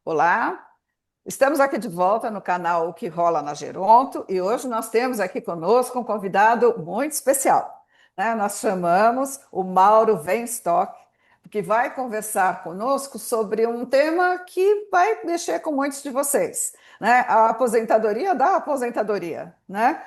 Olá, estamos aqui de volta no canal O que Rola na Geronto e hoje nós temos aqui conosco um convidado muito especial, né? Nós chamamos o Mauro Weinstock, que vai conversar conosco sobre um tema que vai mexer com muitos de vocês, né? A aposentadoria da aposentadoria, né?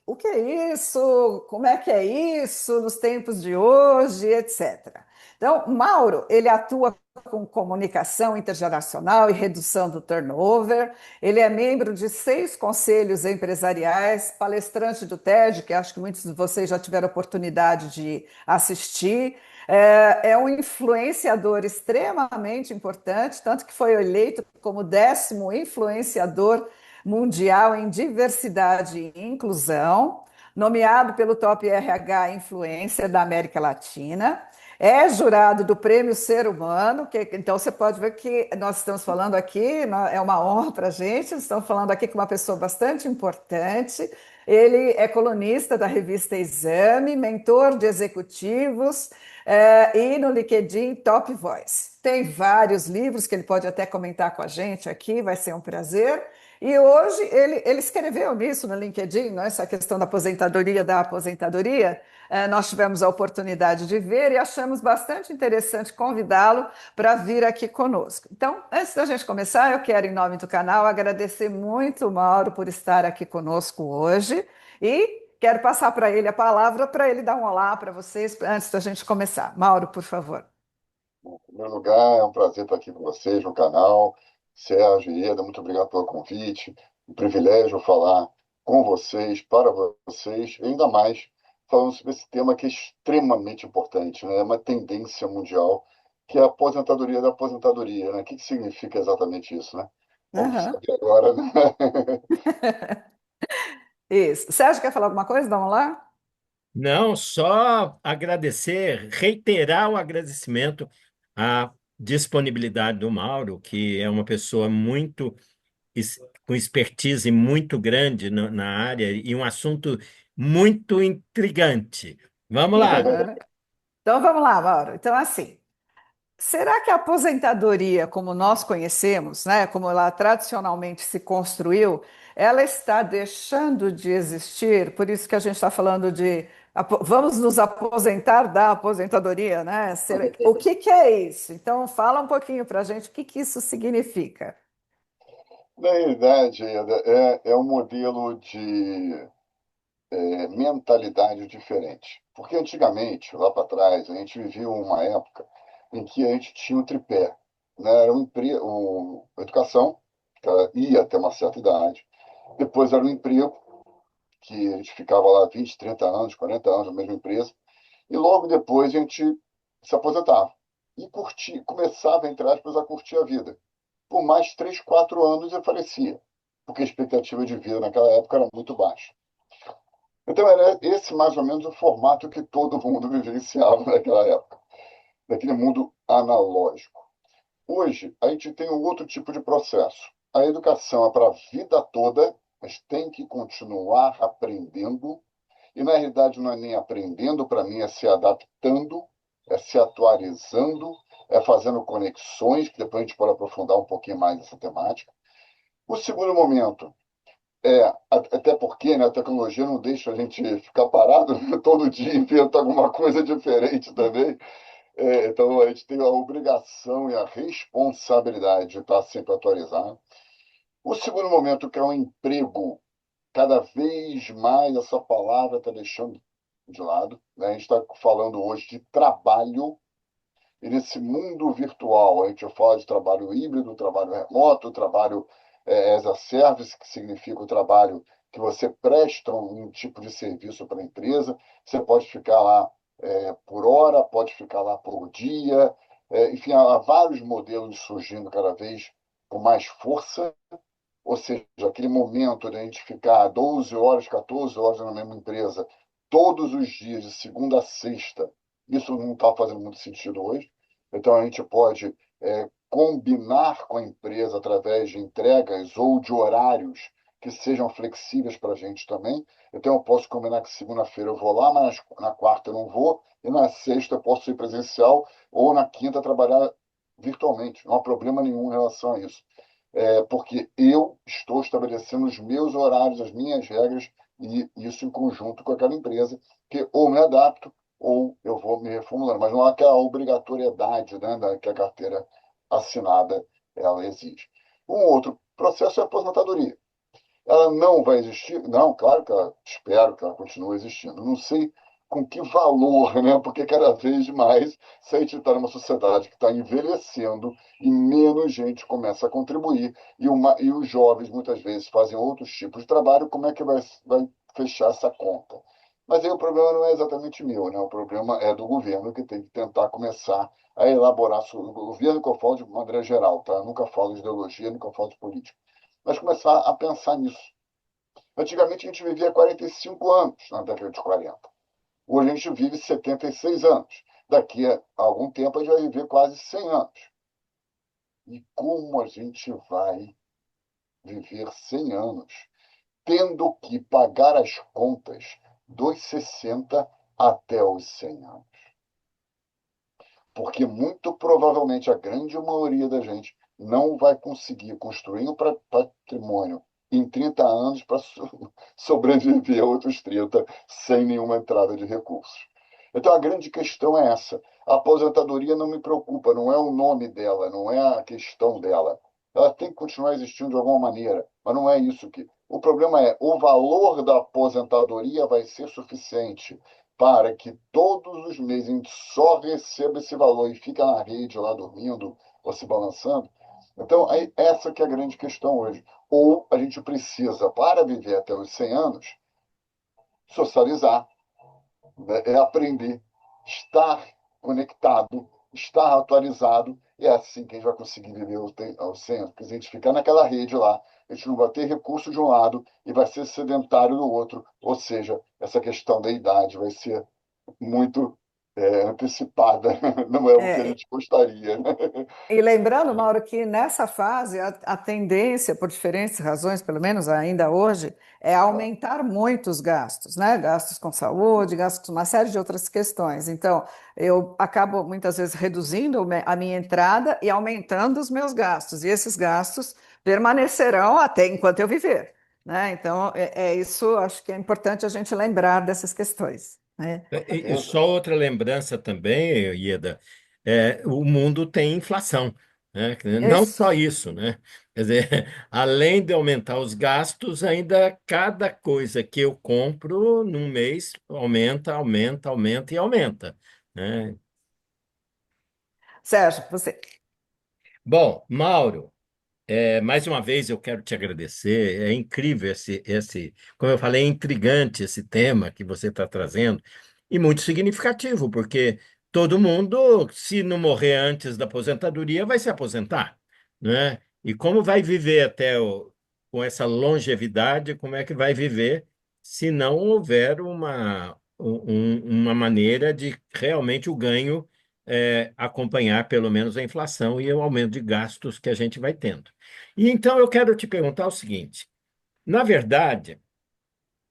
O que é isso? Como é que é isso nos tempos de hoje, etc. Então, Mauro, ele atua com comunicação intergeracional e redução do turnover. Ele é membro de 6 conselhos empresariais, palestrante do TED, que acho que muitos de vocês já tiveram oportunidade de assistir. É um influenciador extremamente importante, tanto que foi eleito como 10º influenciador mundial em diversidade e inclusão, nomeado pelo Top RH Influencer da América Latina. É jurado do Prêmio Ser Humano, então você pode ver que nós estamos falando aqui, é uma honra para a gente, estamos falando aqui com uma pessoa bastante importante. Ele é colunista da revista Exame, mentor de executivos e no LinkedIn Top Voice. Tem vários livros que ele pode até comentar com a gente aqui, vai ser um prazer. E hoje ele escreveu nisso no LinkedIn, né, essa questão da aposentadoria. Nós tivemos a oportunidade de ver e achamos bastante interessante convidá-lo para vir aqui conosco. Então, antes da gente começar, eu quero, em nome do canal, agradecer muito o Mauro por estar aqui conosco hoje e quero passar para ele a palavra para ele dar um olá para vocês antes da gente começar. Mauro, por favor. Em primeiro lugar, é um prazer estar aqui com vocês no canal. Sérgio e Ieda, muito obrigado pelo convite. Um privilégio falar com vocês, para vocês, e ainda mais falando sobre esse tema que é extremamente importante, né? É uma tendência mundial, que é a aposentadoria da aposentadoria, né? O que significa exatamente isso, né? Vamos Aham. saber agora, né? Isso. Sérgio, quer falar alguma coisa? Dá um olá? Não, só agradecer, reiterar o agradecimento à disponibilidade do Mauro, que é uma pessoa com expertise muito grande na área e um assunto muito intrigante. Vamos lá. Aham. Então vamos lá, Mauro. Então, assim. Será que a aposentadoria, como nós conhecemos, né, como ela tradicionalmente se construiu, ela está deixando de existir? Por isso que a gente está falando de vamos nos aposentar da aposentadoria, né? O que que é isso? Então, fala um pouquinho para a gente o que que isso significa. Na realidade, Ieda, é um modelo de mentalidade diferente. Porque antigamente, lá para trás, a gente vivia uma época em que a gente tinha um tripé, né? Era educação, que ia até uma certa idade. Depois era um emprego, que a gente ficava lá 20, 30 anos, 40 anos na mesma empresa. E logo depois a gente se aposentava. E começava, entre aspas, a curtir a vida. Por mais 3, 4 anos eu falecia, porque a expectativa de vida naquela época era muito baixa. Então, era esse mais ou menos o formato que todo mundo vivenciava naquela época, naquele mundo analógico. Hoje, a gente tem um outro tipo de processo. A educação é para a vida toda, mas tem que continuar aprendendo. E, na realidade, não é nem aprendendo, para mim, é se adaptando, é se atualizando, é fazendo conexões, que depois a gente pode aprofundar um pouquinho mais essa temática. O segundo momento até porque, né, a tecnologia não deixa a gente ficar parado todo dia, inventa alguma coisa diferente também. Então, a gente tem a obrigação e a responsabilidade de estar sempre atualizado. O segundo momento, que é o emprego, cada vez mais essa palavra está deixando de lado, né? A gente está falando hoje de trabalho, e nesse mundo virtual, a gente fala de trabalho híbrido, trabalho remoto, trabalho as a service, que significa o trabalho que você presta um tipo de serviço para a empresa. Você pode ficar lá por hora, pode ficar lá por dia. Enfim, há vários modelos surgindo cada vez com mais força. Ou seja, aquele momento de a gente ficar 12 horas, 14 horas na mesma empresa, todos os dias, de segunda a sexta, isso não está fazendo muito sentido hoje. Então, a gente pode combinar com a empresa através de entregas ou de horários que sejam flexíveis para a gente também. Então, eu posso combinar que segunda-feira eu vou lá, mas na quarta eu não vou, e na sexta eu posso ir presencial, ou na quinta trabalhar virtualmente. Não há problema nenhum em relação a isso. Porque eu estou estabelecendo os meus horários, as minhas regras, e isso em conjunto com aquela empresa, que ou me adapto ou eu vou me reformulando. Mas não há aquela obrigatoriedade, né, que a carteira assinada ela exige. Um outro processo é a aposentadoria. Ela não vai existir? Não, claro que ela, espero que ela continue existindo. Não sei com que valor, né? Porque cada vez mais, se a gente está numa sociedade que está envelhecendo e menos gente começa a contribuir, e os jovens muitas vezes fazem outros tipos de trabalho, como é que vai fechar essa conta? Mas aí o problema não é exatamente meu, né? O problema é do governo que tem que tentar começar a elaborar, o governo que eu falo de maneira geral, tá? Eu nunca falo de ideologia, nunca falo de política, mas começar a pensar nisso. Antigamente a gente vivia 45 anos na década de 40. Hoje a gente vive 76 anos. Daqui a algum tempo a gente vai viver quase 100 anos. E como a gente vai viver 100 anos tendo que pagar as contas dos 60 até os 100 anos? Porque muito provavelmente a grande maioria da gente não vai conseguir construir um patrimônio em 30 anos para sobreviver a outros 30 sem nenhuma entrada de recursos. Então a grande questão é essa. A aposentadoria não me preocupa, não é o nome dela, não é a questão dela. Ela tem que continuar existindo de alguma maneira, mas não é isso que. O problema é o valor da aposentadoria vai ser suficiente para que todos os meses a gente só receba esse valor e fica na rede lá dormindo ou se balançando. Então, essa que é a grande questão hoje. Ou a gente precisa, para viver até os 100 anos, socializar, né? É aprender, estar conectado, estar atualizado, e é assim que a gente vai conseguir viver aos 100 anos. Porque se a gente ficar naquela rede lá, a gente não vai ter recurso de um lado e vai ser sedentário do outro. Ou seja, essa questão da idade vai ser muito antecipada, não é o que a É, gente gostaria, né? e lembrando, Mauro, que nessa fase a tendência, por diferentes razões, pelo menos ainda hoje, é aumentar muito os gastos, né? Gastos com saúde, gastos com uma série de outras questões. Então, eu acabo muitas vezes reduzindo a minha entrada e aumentando os meus gastos. E esses gastos permanecerão até enquanto eu viver, né? Então, é isso, acho que é importante a gente lembrar dessas questões, né? E só outra lembrança também, Ieda, o mundo tem inflação, né? Não Isso. só isso, né? Quer dizer, além de aumentar os gastos, ainda cada coisa que eu compro num mês aumenta, aumenta, aumenta e aumenta, né? Sérgio, você. Bom, Mauro, mais uma vez eu quero te agradecer. É incrível como eu falei, é intrigante esse tema que você está trazendo e muito significativo, porque todo mundo, se não morrer antes da aposentadoria, vai se aposentar, né? E como vai viver com essa longevidade, como é que vai viver se não houver uma maneira de realmente o ganho acompanhar pelo menos a inflação e o aumento de gastos que a gente vai tendo. E então eu quero te perguntar o seguinte: na verdade,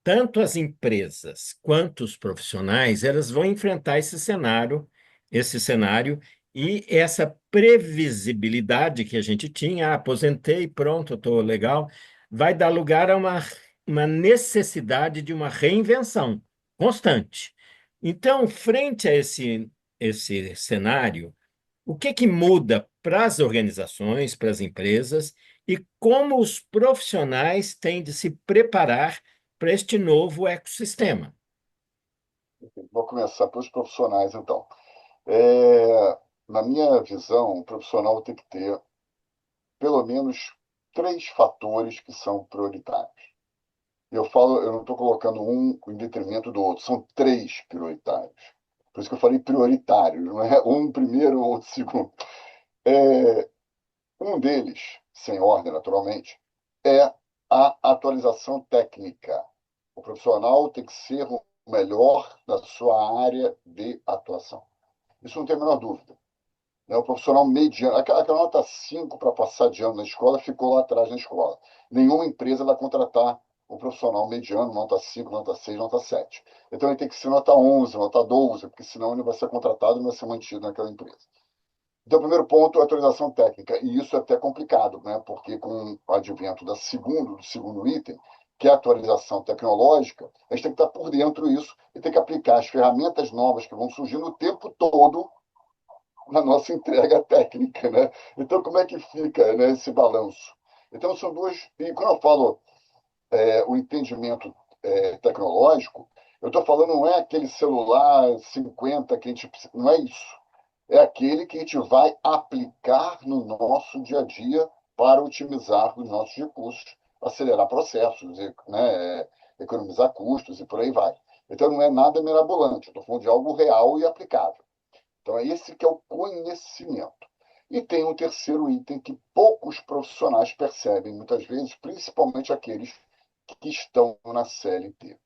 tanto as empresas quanto os profissionais, elas vão enfrentar esse cenário e essa previsibilidade que a gente tinha, aposentei, pronto, estou legal, vai dar lugar a uma necessidade de uma reinvenção constante. Então, frente a esse cenário, o que que muda para as organizações, para as empresas, e como os profissionais têm de se preparar para este novo ecossistema? Vou começar pelos profissionais, então. É, Na minha visão, o profissional tem que ter pelo menos três fatores que são prioritários. Eu não estou colocando um em detrimento do outro, são três prioritários. Por isso que eu falei prioritários, não é um primeiro ou outro segundo. É, Um deles, sem ordem naturalmente, é a atualização técnica. O profissional tem que ser o melhor na sua área de atuação. Isso não tem a menor dúvida, né? O profissional mediano, aquela nota 5 para passar de ano na escola ficou lá atrás na escola. Nenhuma empresa vai contratar o profissional mediano, nota 5, nota 6, nota 7. Então ele tem que ser nota 11, nota 12, porque senão ele vai ser contratado e não vai ser mantido naquela empresa. Então, o primeiro ponto é a atualização técnica, e isso é até complicado, né? Porque com o advento do segundo item, que é a atualização tecnológica, a gente tem que estar por dentro disso e tem que aplicar as ferramentas novas que vão surgindo o tempo todo na nossa entrega técnica, né? Então, como é que fica, né, esse balanço? Então, são duas. E quando eu falo o entendimento tecnológico, eu estou falando não é aquele celular 50 que a gente precisa, não é isso. É aquele que a gente vai aplicar no nosso dia a dia para otimizar os nossos recursos, acelerar processos, né, economizar custos e por aí vai. Então, não é nada mirabolante, estou falando de algo real e aplicável. Então, é esse que é o conhecimento. E tem um terceiro item que poucos profissionais percebem, muitas vezes, principalmente aqueles que estão na CLT.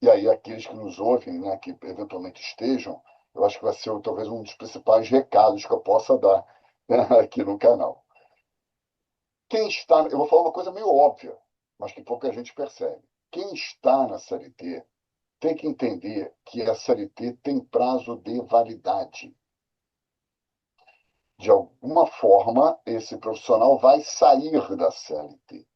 E aí, aqueles que nos ouvem, né, que eventualmente estejam, eu acho que vai ser talvez um dos principais recados que eu possa dar, né, aqui no canal. Quem está, eu vou falar uma coisa meio óbvia, mas que pouca gente percebe. Quem está na CLT tem que entender que a CLT tem prazo de validade. De alguma forma, esse profissional vai sair da CLT.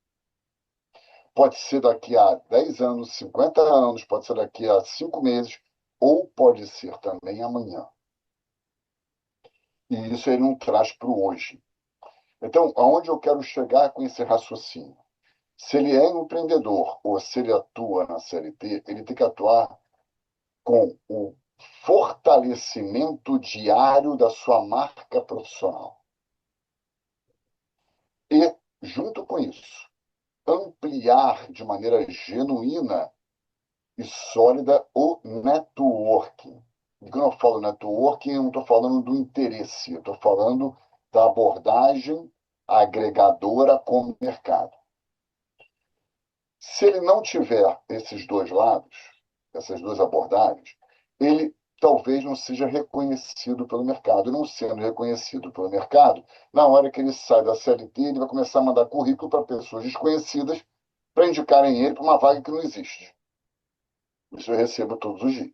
Pode ser daqui a 10 anos, 50 anos, pode ser daqui a 5 meses, ou pode ser também amanhã. E isso ele não traz para o hoje. Então, aonde eu quero chegar com esse raciocínio? Se ele é empreendedor ou se ele atua na CLT, ele tem que atuar com o fortalecimento diário da sua marca profissional. E, junto com isso, ampliar de maneira genuína e sólida o networking. E quando eu falo networking, eu não estou falando do interesse, eu estou falando da abordagem agregadora com o mercado. Se ele não tiver esses dois lados, essas duas abordagens, ele talvez não seja reconhecido pelo mercado. E não sendo reconhecido pelo mercado, na hora que ele sai da CLT, ele vai começar a mandar currículo para pessoas desconhecidas para indicarem ele para uma vaga que não existe. Isso eu recebo todos os dias.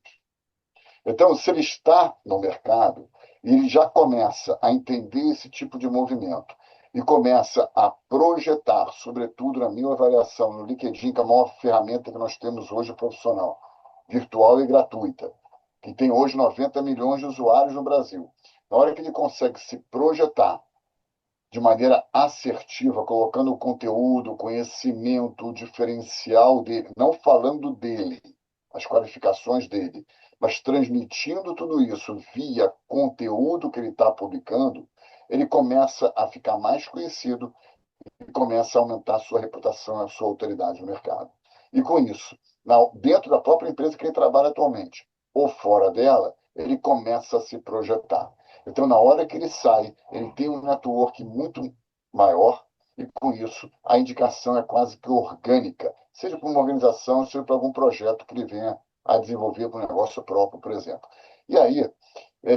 Então, se ele está no mercado, ele já começa a entender esse tipo de movimento e começa a projetar, sobretudo na minha avaliação, no LinkedIn, que é a maior ferramenta que nós temos hoje profissional, virtual e gratuita, que tem hoje 90 milhões de usuários no Brasil. Na hora que ele consegue se projetar de maneira assertiva, colocando o conteúdo, o conhecimento, o diferencial dele, não falando dele, as qualificações dele, mas transmitindo tudo isso via conteúdo que ele está publicando, ele começa a ficar mais conhecido e começa a aumentar a sua reputação, a sua autoridade no mercado. E com isso, dentro da própria empresa que ele trabalha atualmente, ou fora dela, ele começa a se projetar. Então, na hora que ele sai, ele tem um network muito maior e, com isso, a indicação é quase que orgânica, seja para uma organização, seja para algum projeto que ele venha a desenvolver para um negócio próprio, por exemplo. E aí,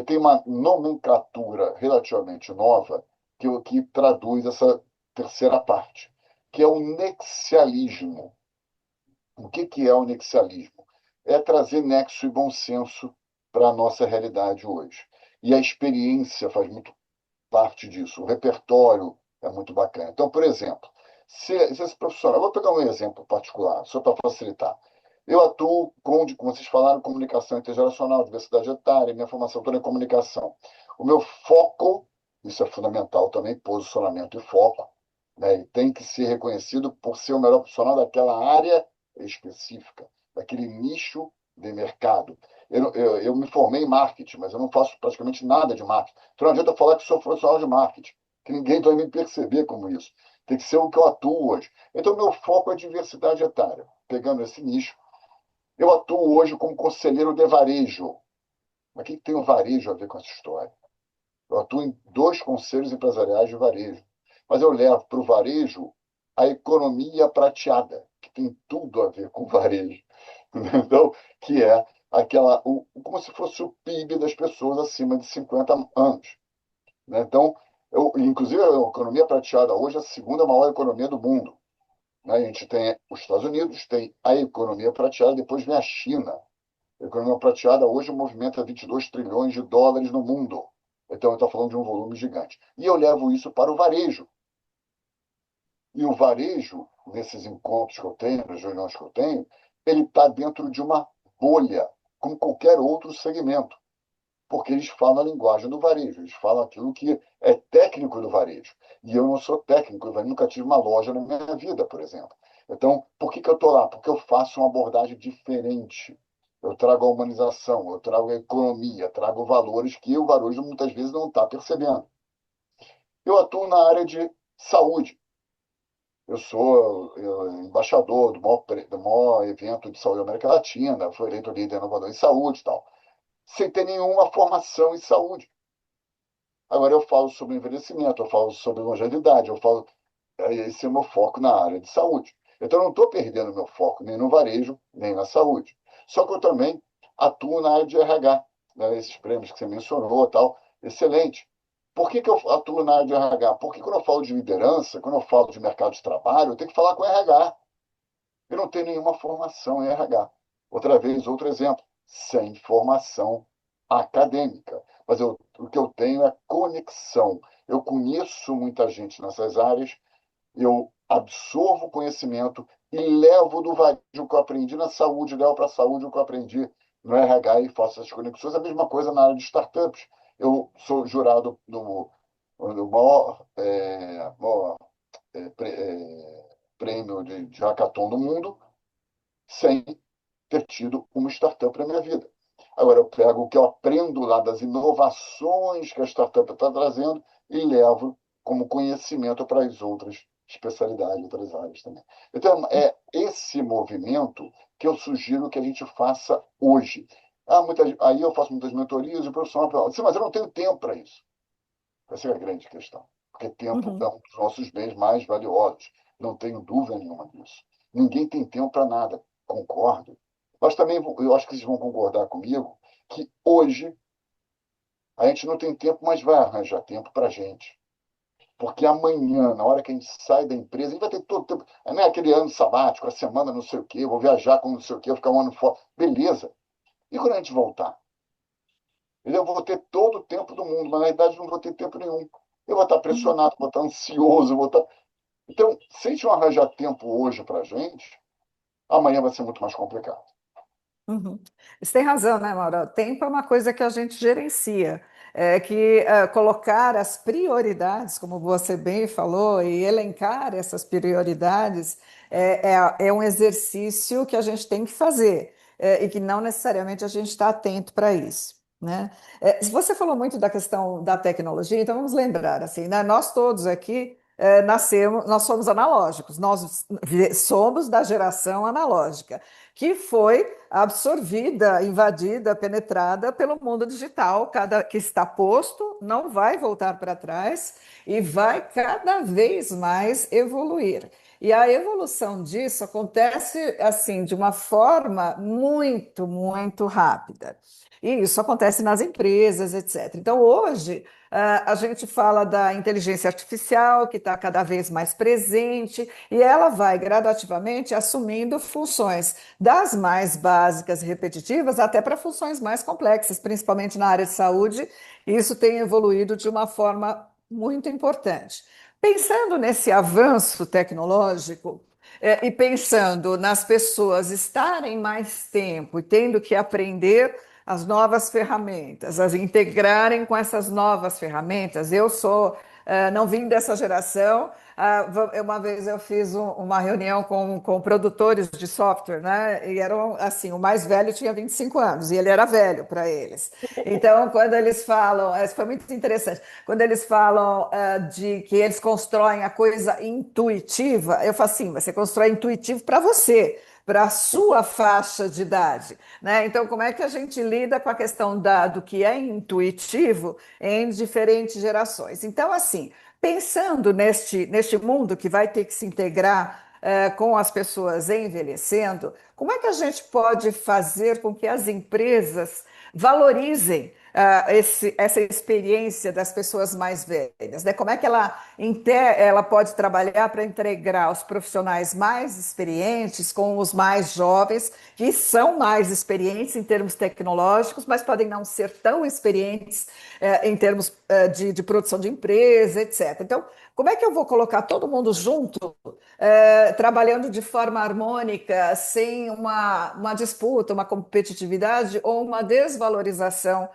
tem uma nomenclatura relativamente nova que traduz essa terceira parte, que é o nexialismo. O que é o nexialismo? É trazer nexo e bom senso para a nossa realidade hoje. E a experiência faz muito parte disso. O repertório é muito bacana. Então, por exemplo, se esse profissional, eu vou pegar um exemplo particular, só para facilitar. Eu atuo como vocês falaram, comunicação intergeracional, diversidade etária, minha formação toda em comunicação. O meu foco, isso é fundamental também, posicionamento e foco, né? E tem que ser reconhecido por ser o melhor profissional daquela área específica, daquele nicho de mercado. Eu me formei em marketing, mas eu não faço praticamente nada de marketing. Então não adianta eu falar que sou profissional de marketing, que ninguém vai me perceber como isso. Tem que ser o que eu atuo hoje. Então, meu foco é diversidade etária. Pegando esse nicho, eu atuo hoje como conselheiro de varejo. Mas o que tem o varejo a ver com essa história? Eu atuo em dois conselhos empresariais de varejo. Mas eu levo para o varejo a economia prateada, que tem tudo a ver com o varejo. Então, que é como se fosse o PIB das pessoas acima de 50 anos. Né? Então, inclusive, a economia prateada hoje é a segunda maior economia do mundo. Né? A gente tem os Estados Unidos, tem a economia prateada, depois vem a China. A economia prateada hoje movimenta 22 trilhões de dólares no mundo. Então, está falando de um volume gigante. E eu levo isso para o varejo. E o varejo, nesses encontros que eu tenho, nas reuniões que eu tenho, ele está dentro de uma bolha, como qualquer outro segmento, porque eles falam a linguagem do varejo, eles falam aquilo que é técnico do varejo. E eu não sou técnico, eu nunca tive uma loja na minha vida, por exemplo. Então, por que eu estou lá? Porque eu faço uma abordagem diferente. Eu trago a humanização, eu trago a economia, trago valores que o varejo muitas vezes não está percebendo. Eu atuo na área de saúde. Eu sou embaixador do maior evento de saúde da América Latina, fui eleito líder inovador em saúde e tal, sem ter nenhuma formação em saúde. Agora eu falo sobre envelhecimento, eu falo sobre longevidade, esse é o meu foco na área de saúde. Então eu não estou perdendo meu foco nem no varejo, nem na saúde. Só que eu também atuo na área de RH, né, esses prêmios que você mencionou, tal, excelente. Por que eu atuo na área de RH? Porque quando eu falo de liderança, quando eu falo de mercado de trabalho, eu tenho que falar com RH. Eu não tenho nenhuma formação em RH. Outra vez, outro exemplo, sem formação acadêmica. Mas o que eu tenho é conexão. Eu conheço muita gente nessas áreas, eu absorvo conhecimento e levo do varejo o que eu aprendi na saúde, levo para a saúde o que eu aprendi no RH e faço essas conexões. A mesma coisa na área de startups. Eu sou jurado do maior prêmio de hackathon do mundo, sem ter tido uma startup na minha vida. Agora, eu pego o que eu aprendo lá das inovações que a startup está trazendo e levo como conhecimento para as outras especialidades, outras áreas também. Então, é esse movimento que eu sugiro que a gente faça hoje. Aí eu faço muitas mentorias e o profissional fala assim, mas eu não tenho tempo para isso. Essa é a grande questão. Porque tempo é Uhum. um dos nossos bens mais valiosos. Não tenho dúvida nenhuma disso. Ninguém tem tempo para nada. Concordo. Mas também eu acho que vocês vão concordar comigo que hoje a gente não tem tempo, mas vai arranjar tempo para a gente. Porque amanhã, na hora que a gente sai da empresa, a gente vai ter todo o tempo. Não é aquele ano sabático, a semana não sei o quê, vou viajar com não sei o quê, vou ficar um ano fora. Beleza. E quando a gente voltar? Eu vou ter todo o tempo do mundo, mas na verdade não vou ter tempo nenhum. Eu vou estar Uhum. pressionado, vou estar ansioso, vou estar. Então, se a gente não arranjar tempo hoje para a gente, amanhã vai ser muito mais complicado. Uhum. Você tem razão, né, Maura? Tempo é uma coisa que a gente gerencia. É que colocar as prioridades, como você bem falou, e elencar essas prioridades é um exercício que a gente tem que fazer e que não necessariamente a gente está atento para isso, né? Você falou muito da questão da tecnologia, então vamos lembrar assim, né? Nós todos aqui nascemos, nós somos analógicos, nós somos da geração analógica que foi absorvida, invadida, penetrada pelo mundo digital, cada que está posto não vai voltar para trás e vai cada vez mais evoluir. E a evolução disso acontece assim de uma forma muito, muito rápida. E isso acontece nas empresas, etc. Então, hoje, a gente fala da inteligência artificial, que está cada vez mais presente, e ela vai gradativamente assumindo funções das mais básicas e repetitivas até para funções mais complexas, principalmente na área de saúde. Isso tem evoluído de uma forma muito importante. Pensando nesse avanço tecnológico, e pensando nas pessoas estarem mais tempo e tendo que aprender as novas ferramentas, as integrarem com essas novas ferramentas. Eu sou, não vim dessa geração. Uma vez eu fiz uma reunião com produtores de software, né? E eram assim, o mais velho tinha 25 anos e ele era velho para eles. Então, quando eles falam, isso foi muito interessante, quando eles falam de que eles constroem a coisa intuitiva, eu falo assim, você constrói intuitivo para você, para a sua faixa de idade, né? Então, como é que a gente lida com a questão do que é intuitivo em diferentes gerações? Então, assim, pensando neste mundo que vai ter que se integrar com as pessoas envelhecendo, como é que a gente pode fazer com que as empresas valorizem essa experiência das pessoas mais velhas, né? Como é que ela pode trabalhar para integrar os profissionais mais experientes com os mais jovens, que são mais experientes em termos tecnológicos, mas podem não ser tão experientes em termos de produção de empresa, etc. Então, como é que eu vou colocar todo mundo junto, trabalhando de forma harmônica, sem uma disputa, uma competitividade ou uma desvalorização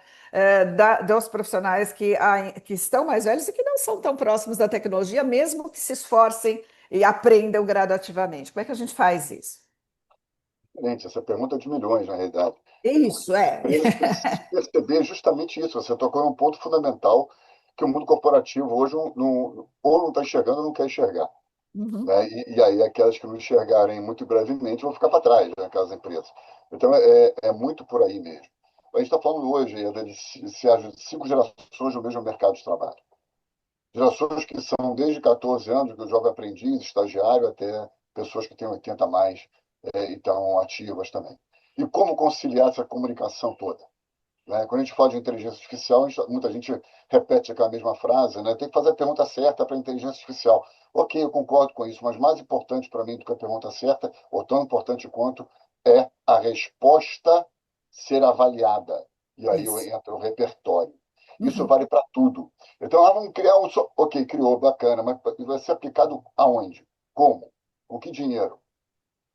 dos profissionais que estão mais velhos e que não são tão próximos da tecnologia, mesmo que se esforcem e aprendam gradativamente? Como é que a gente faz isso? Excelente, essa pergunta é de milhões, na realidade. Isso, é. A gente precisa perceber justamente isso. Você tocou em um ponto fundamental que o mundo corporativo hoje ou não está enxergando ou não quer enxergar. Uhum. Né? E aí aquelas que não enxergarem muito brevemente vão ficar para trás, né, aquelas empresas. Então, é muito por aí mesmo. A gente está falando hoje de 5 gerações no mesmo mercado de trabalho. Gerações que são desde 14 anos, do jovem aprendiz, estagiário, até pessoas que têm 80 a mais e estão ativas também. E como conciliar essa comunicação toda? Né? Quando a gente fala de inteligência artificial, muita gente repete aquela mesma frase, né? Tem que fazer a pergunta certa para a inteligência artificial. Ok, eu concordo com isso, mas mais importante para mim do que a pergunta certa, ou tão importante quanto, é a resposta ser avaliada. E aí Isso. entra o repertório. Isso Uhum. vale para tudo. Então, vamos criar um. Ok, criou, bacana, mas vai ser aplicado aonde? Como? Com que dinheiro?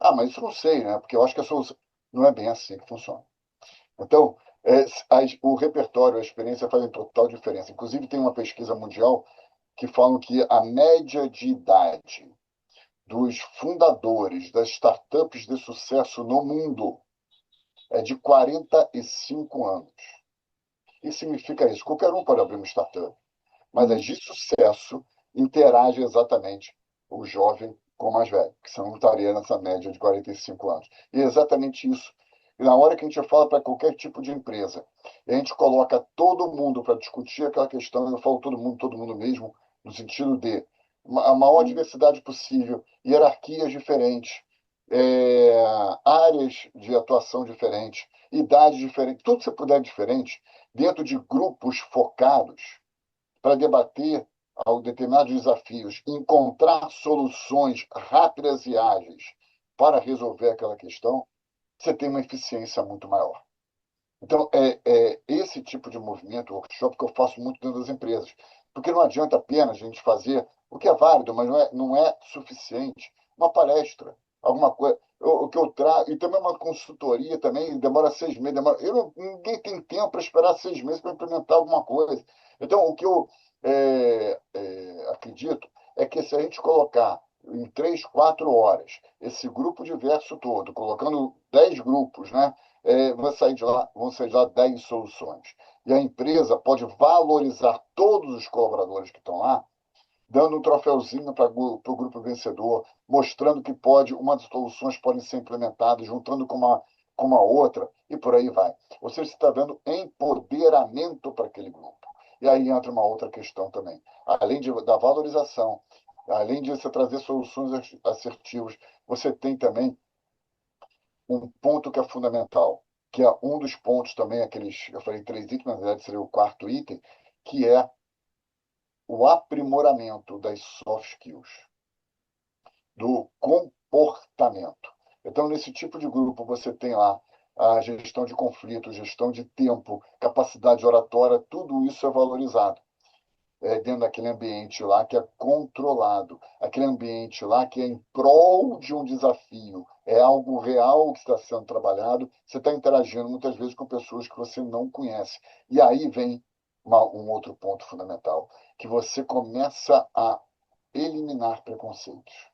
Ah, mas isso eu não sei, né? Porque eu acho que a solução não é bem assim que funciona. Então, o repertório, a experiência fazem total diferença. Inclusive, tem uma pesquisa mundial que falam que a média de idade dos fundadores das startups de sucesso no mundo é de 45 anos. O que significa isso? Qualquer um pode abrir uma startup, mas as Uhum. de sucesso interagem exatamente o jovem com o mais velho, que senão não estaria nessa média de 45 anos. E é exatamente isso. E na hora que a gente fala para qualquer tipo de empresa, e a gente coloca todo mundo para discutir aquela questão, eu falo todo mundo mesmo, no sentido de a maior diversidade possível, hierarquias diferentes, é, áreas de atuação diferentes, idades diferentes, tudo que você puder diferente, dentro de grupos focados, para debater determinados desafios, encontrar soluções rápidas e ágeis para resolver aquela questão, você tem uma eficiência muito maior. Então, é esse tipo de movimento, workshop, que eu faço muito dentro das empresas. Porque não adianta apenas a gente fazer o que é válido, mas não é suficiente. Uma palestra, alguma coisa. O que eu trago, e também uma consultoria também, demora 6 meses. Ninguém tem tempo para esperar 6 meses para implementar alguma coisa. Então, o que eu acredito é que se a gente colocar em 3, 4 horas esse grupo diverso todo, colocando 10 grupos, né? Vão sair de lá 10 soluções. E a empresa pode valorizar todos os colaboradores que estão lá, dando um troféuzinho para o grupo vencedor, mostrando que uma das soluções podem ser implementadas, juntando com uma outra, e por aí vai. Ou seja, você está dando empoderamento para aquele grupo. E aí entra uma outra questão também. Além da valorização, além de você trazer soluções assertivas, você tem também um ponto que é fundamental, que é um dos pontos também, eu falei 3 itens, mas na verdade seria o quarto item, que é o aprimoramento das soft skills, do comportamento. Então, nesse tipo de grupo, você tem lá a gestão de conflitos, gestão de tempo, capacidade oratória, tudo isso é valorizado dentro daquele ambiente lá que é controlado, aquele ambiente lá que é em prol de um desafio, é algo real que está sendo trabalhado, você está interagindo muitas vezes com pessoas que você não conhece. E aí vem um outro ponto fundamental, que você começa a eliminar preconceitos.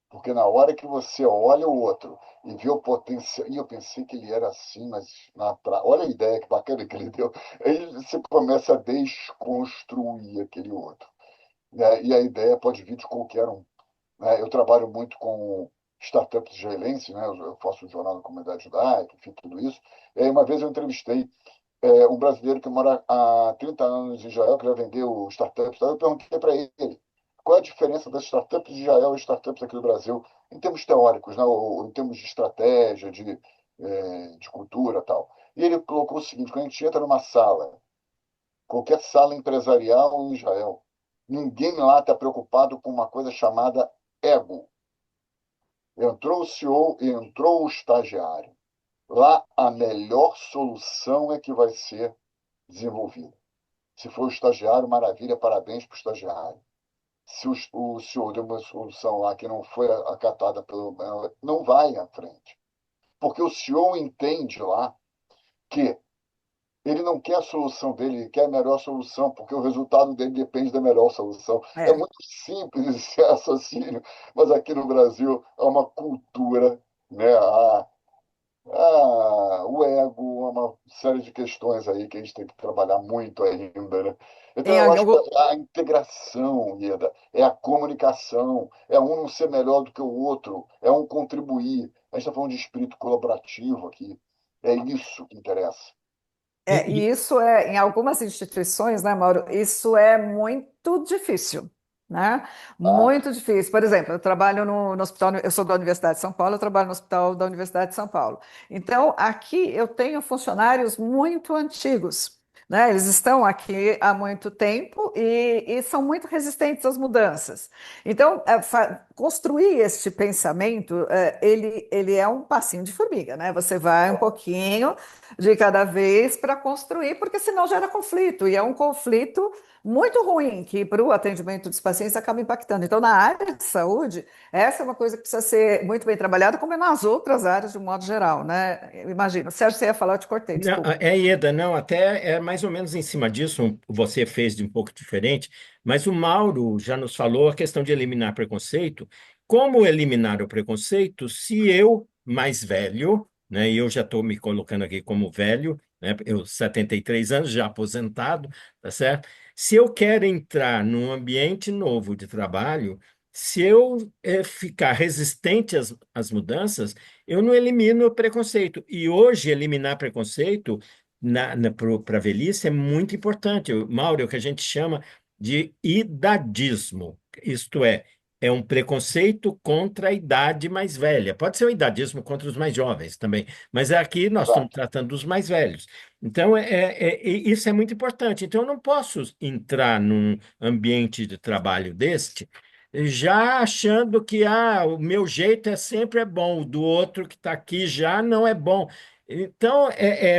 Porque na hora que você olha o outro e vê o potencial, e eu pensei que ele era assim, mas olha a ideia que bacana que ele deu, aí você começa a desconstruir aquele outro. Né? E a ideia pode vir de qualquer um. Né? Eu trabalho muito com startups israelenses, né? Eu faço um jornal na comunidade judaica, enfim, tudo isso. E aí uma vez eu entrevistei um brasileiro que mora há 30 anos em Israel, que já vendeu startups. Aí eu perguntei para ele qual é a diferença das startups de Israel e startups aqui do Brasil, em termos teóricos, né? Ou em termos de estratégia, de cultura e tal. E ele colocou o seguinte: quando a gente entra numa sala, qualquer sala empresarial em Israel, ninguém lá está preocupado com uma coisa chamada ego. Entrou o CEO e entrou o estagiário. Lá, a melhor solução é que vai ser desenvolvida. Se for o estagiário, maravilha, parabéns para o estagiário. Se o senhor deu uma solução lá que não foi acatada pelo. Não vai à frente. Porque o senhor entende lá que ele não quer a solução dele, ele quer a melhor solução, porque o resultado dele depende da melhor solução. É É. muito simples esse raciocínio, mas aqui no Brasil há uma cultura, né? O ego, uma série de questões aí que a gente tem que trabalhar muito ainda, né? Então, Em eu acho que algum- a integração, Ieda, é a comunicação, é um não ser melhor do que o outro, é um contribuir. A gente está falando de espírito colaborativo aqui. É isso que interessa. E, E isso em algumas instituições, né, Mauro, isso é muito difícil, né? Ah, Muito difícil. Por exemplo, eu trabalho no hospital, eu sou da Universidade de São Paulo, eu trabalho no hospital da Universidade de São Paulo. Então, aqui eu tenho funcionários muito antigos, né? Eles estão aqui há muito tempo e são muito resistentes às mudanças. Então, construir este pensamento, ele é um passinho de formiga, né? Você vai um pouquinho de cada vez para construir, porque senão gera conflito, e é um conflito muito ruim, que para o atendimento dos pacientes acaba impactando. Então, na área de saúde, essa é uma coisa que precisa ser muito bem trabalhada, como é nas outras áreas de um modo geral, né? Imagina, Sérgio, você ia falar, eu te cortei, não, desculpa. Ieda, não, até é mais ou menos em cima disso, você fez de um pouco diferente, mas o Mauro já nos falou a questão de eliminar preconceito. Como eliminar o preconceito se eu, mais velho, né, e eu já estou me colocando aqui como velho, né, eu 73 anos, já aposentado, tá certo? Se eu quero entrar num ambiente novo de trabalho, se eu ficar resistente às mudanças, eu não elimino o preconceito. E hoje, eliminar preconceito para a velhice é muito importante. Mauro, é o que a gente chama de idadismo. Isto é um preconceito contra a idade mais velha. Pode ser um idadismo contra os mais jovens também, mas aqui nós estamos exato. tratando dos mais velhos. Então, isso é muito importante. Então, eu não posso entrar num ambiente de trabalho deste já achando que o meu jeito sempre é bom, o do outro que está aqui já não é bom. Então,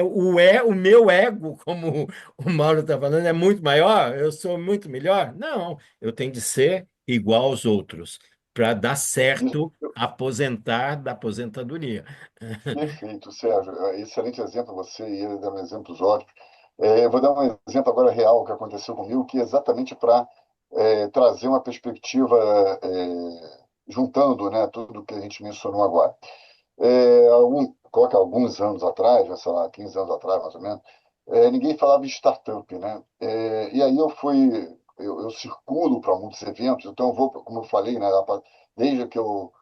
o meu ego, como o Mauro está falando, é muito maior, eu sou muito melhor? Não, eu tenho de ser igual aos outros, para dar certo aposentar da aposentadoria. Perfeito, Sérgio. Excelente exemplo, você e ele dando exemplos ótimos. Eu vou dar um exemplo agora real que aconteceu comigo, que é exatamente para trazer uma perspectiva, juntando, né, tudo que a gente mencionou agora. Coloca alguns anos atrás, sei lá, 15 anos atrás, mais ou menos, ninguém falava de startup, né? E aí eu circulo para muitos eventos, então eu vou, como eu falei, né, desde que eu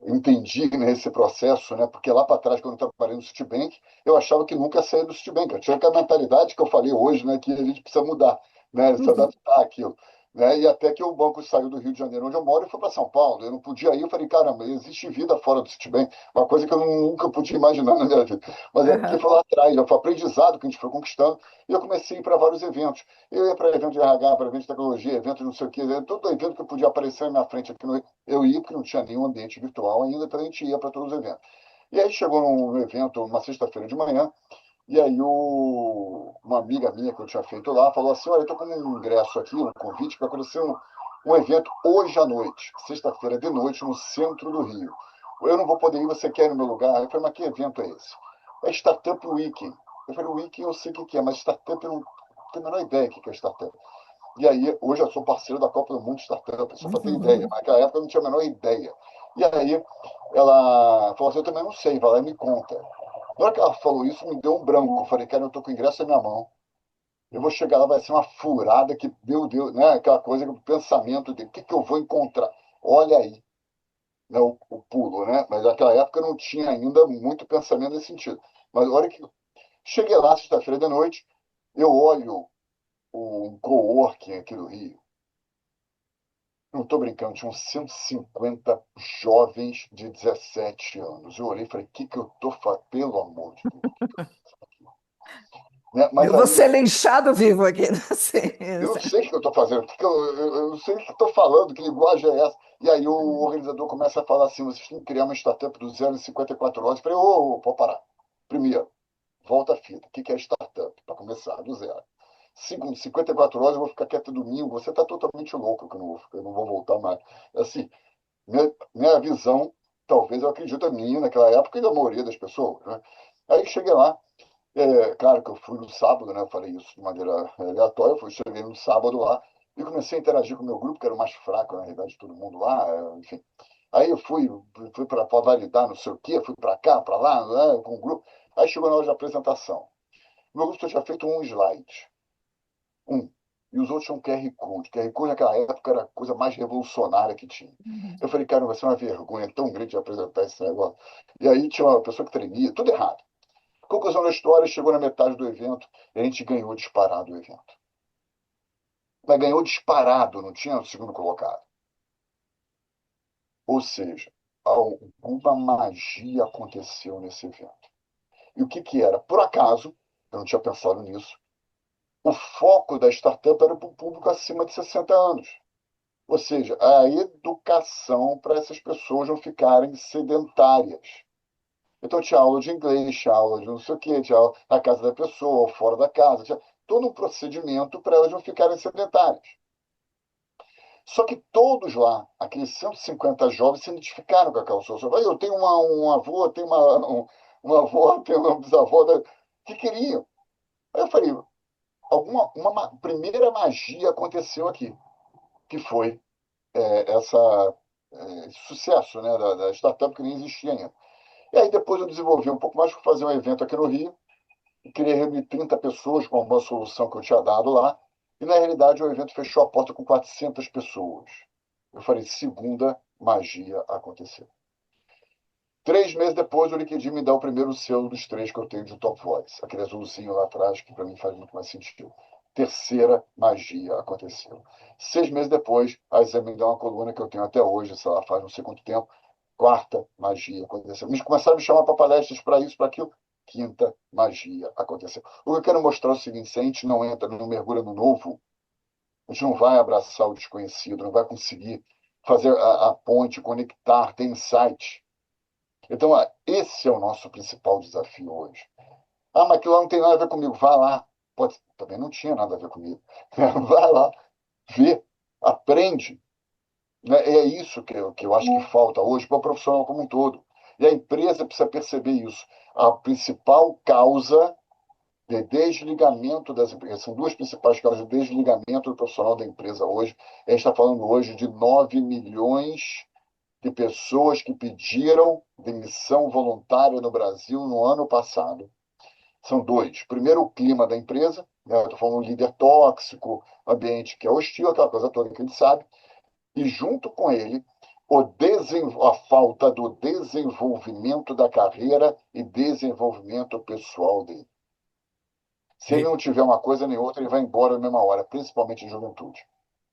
entendi, né, esse processo, né? Porque lá para trás, quando eu trabalhei no Citibank, eu achava que nunca ia sair do Citibank. Eu tinha aquela mentalidade que eu falei hoje, né? Que a gente precisa mudar, né? Se Uhum. adaptar àquilo. Né? E até que o banco saiu do Rio de Janeiro, onde eu moro, e foi para São Paulo. Eu não podia ir. Eu falei, caramba, existe vida fora do Citibank. Uma coisa que eu nunca podia imaginar na minha vida. Mas é porque Aham. foi lá atrás, né? Foi aprendizado que a gente foi conquistando. E eu comecei a ir para vários eventos. Eu ia para evento de RH, para evento de tecnologia, evento de não sei o quê. Todo evento que podia aparecer na minha frente aqui no eu ia, porque não tinha nenhum ambiente virtual ainda, então a gente ia para todos os eventos. E aí chegou num evento, uma sexta-feira de manhã, e aí uma amiga minha que eu tinha feito lá falou assim: olha, eu estou com um ingresso aqui, um convite para acontecer um evento hoje à noite, sexta-feira de noite, no centro do Rio. Eu não vou poder ir, você quer ir no meu lugar? Eu falei, mas que evento é esse? É Startup Weekend. Eu falei, Weekend eu sei o que é, mas Startup eu não tenho a menor ideia do que é Startup. E aí, hoje eu sou parceiro da Copa do Mundo de Startup, só para ter ideia. Mas naquela época eu não tinha a menor ideia. E aí, ela falou assim: eu também não sei, vai lá e me conta. Na hora que ela falou isso, me deu um branco. Eu falei, cara, eu tô com o ingresso na minha mão. Eu vou chegar lá, vai ser uma furada que, meu Deus, né? Aquela coisa, o pensamento de o que eu vou encontrar. Olha aí, né, o pulo, né? Mas naquela época eu não tinha ainda muito pensamento nesse sentido. Mas a hora que cheguei lá, sexta-feira de noite, eu olho um coworking aqui do Rio. Não estou brincando, tinha uns 150 jovens de 17 anos. Eu olhei e falei, o que que eu estou fazendo? Pelo amor de Deus, o que que eu fiz aqui? né? Mas Eu vou aí ser linchado vivo aqui na eu não ciência. sei o que eu estou fazendo, porque eu não sei o que estou falando, que linguagem é essa. E aí o organizador começa a falar assim: vocês têm que criar uma startup do zero em 54 horas. Eu falei: ô, pode parar. Primeiro, volta a fita. O que é startup? Para começar, do zero. Segundo, 54 horas eu vou ficar quieto domingo. Você está totalmente louco que eu não vou voltar mais. Assim, minha visão, talvez eu acredito a minha naquela época e da maioria das pessoas, né? Aí cheguei lá, claro que eu fui no sábado, né? Eu falei isso de maneira aleatória. Cheguei no sábado lá e comecei a interagir com o meu grupo, que era o mais fraco, na realidade, de todo mundo lá, enfim. Aí eu fui para validar não sei o quê, fui para cá, para lá, né, com o grupo. Aí chegou na hora de apresentação. Meu grupo só tinha feito um slide. Um. E os outros tinham QR Code. QR Code naquela época era a coisa mais revolucionária que tinha. Eu falei, cara, vai ser uma vergonha tão grande de apresentar esse negócio. E aí tinha uma pessoa que tremia, tudo errado. Conclusão da história, chegou na metade do evento e a gente ganhou disparado o evento. Mas ganhou disparado, não tinha o segundo colocado. Ou seja, alguma magia aconteceu nesse evento. E o que que era? Por acaso, eu não tinha pensado nisso, o foco da startup era para o público acima de 60 anos. Ou seja, a educação para essas pessoas não ficarem sedentárias. Então tinha aula de inglês, tinha aula de não sei o quê, tinha aula na casa da pessoa, fora da casa, tinha todo um procedimento para elas não ficarem sedentárias. Só que todos lá, aqueles 150 jovens, se identificaram com aquela solução. Eu tenho um avô, tenho uma avó, tenho uma bisavó que queriam. Aí eu falei, uma primeira magia aconteceu aqui, que foi esse sucesso, né, da startup que nem existia ainda. E aí depois eu desenvolvi um pouco mais para fazer um evento aqui no Rio, e queria reunir 30 pessoas com uma solução que eu tinha dado lá, e na realidade o evento fechou a porta com 400 pessoas. Eu falei, segunda magia aconteceu. 3 meses depois, o LinkedIn me dá o primeiro selo dos três que eu tenho de Top Voice, aquele azulzinho lá atrás, que para mim faz muito mais sentido. Terceira magia aconteceu. 6 meses depois, a Exame me dá uma coluna que eu tenho até hoje, sei lá, faz não sei quanto tempo. Quarta magia aconteceu. Me começaram a me chamar para palestras para isso, para aquilo. Quinta magia aconteceu. O que eu quero mostrar é o seguinte: se a gente não entra, não mergulha no novo, a gente não vai abraçar o desconhecido, não vai conseguir fazer a ponte, conectar, ter insight. Então, esse é o nosso principal desafio hoje. Ah, mas aquilo lá não tem nada a ver comigo. Vai lá. Pode, também não tinha nada a ver comigo. Vai lá, vê, aprende. Né? É isso que eu acho que falta hoje para o profissional como um todo. E a empresa precisa perceber isso. A principal causa de desligamento das empresas, são duas principais causas de desligamento do profissional da empresa hoje. A gente está falando hoje de 9 milhões de pessoas que pediram demissão voluntária no Brasil no ano passado. São dois. Primeiro, o clima da empresa, né? Eu estou falando um líder tóxico, ambiente que é hostil, aquela coisa toda que a gente sabe, e junto com ele, a falta do desenvolvimento da carreira e desenvolvimento pessoal dele. Se ele E- não tiver uma coisa nem outra, ele vai embora na mesma hora, principalmente em juventude.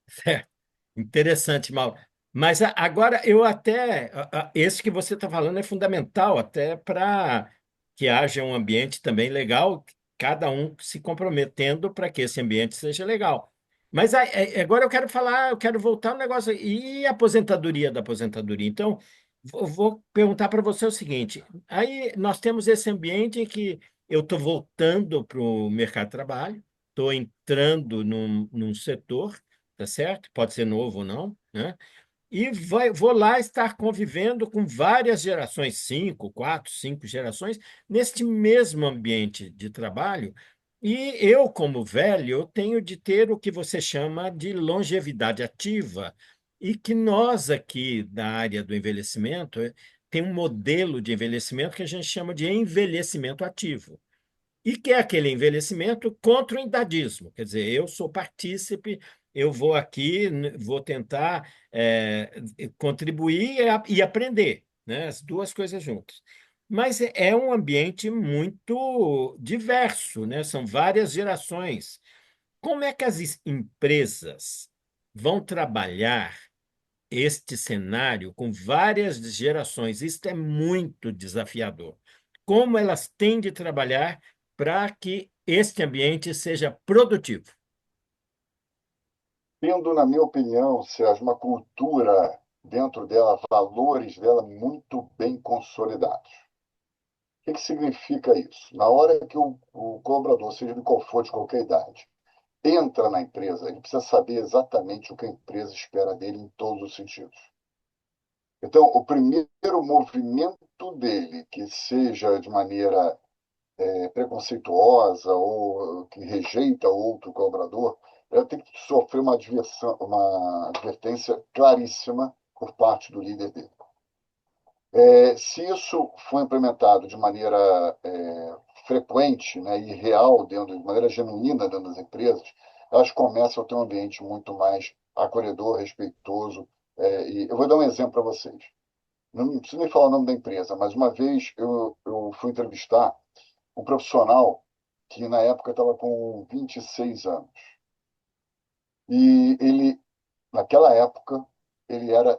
Certo. Interessante, Mauro. Mas agora eu até. Esse que você está falando é fundamental até para que haja um ambiente também legal, cada um se comprometendo para que esse ambiente seja legal. Mas agora eu quero falar, eu quero voltar no negócio. E a aposentadoria da aposentadoria? Então, vou perguntar para você o seguinte: aí nós temos esse ambiente em que eu estou voltando para o mercado de trabalho, estou entrando num setor, tá certo? Pode ser novo ou não, né? E vou lá estar convivendo com várias gerações, cinco, quatro, cinco gerações, neste mesmo ambiente de trabalho. E eu, como velho, eu tenho de ter o que você chama de longevidade ativa, e que nós aqui da área do envelhecimento tem um modelo de envelhecimento que a gente chama de envelhecimento ativo. E que é aquele envelhecimento contra o idadismo. Quer dizer, eu sou partícipe, eu vou aqui, vou tentar contribuir e aprender, né? As duas coisas juntas. Mas é um ambiente muito diverso, né? São várias gerações. Como é que as empresas vão trabalhar este cenário com várias gerações? Isto é muito desafiador. Como elas têm de trabalhar para que este ambiente seja produtivo? Tendo, na minha opinião, Sérgio, uma cultura dentro dela, valores dela muito bem consolidados. O que significa isso? Na hora que o colaborador, seja de qual for, de qualquer idade, entra na empresa, ele precisa saber exatamente o que a empresa espera dele em todos os sentidos. Então, o primeiro movimento dele, que seja de maneira preconceituosa ou que rejeita outro colaborador, ela tem que sofrer uma advertência claríssima por parte do líder dele. Se isso for implementado de maneira frequente, né, e real, de maneira genuína dentro das empresas, elas começam a ter um ambiente muito mais acolhedor, respeitoso. E eu vou dar um exemplo para vocês. Não preciso nem falar o nome da empresa, mas uma vez eu fui entrevistar um profissional que na época estava com 26 anos. E ele, naquela época, ele era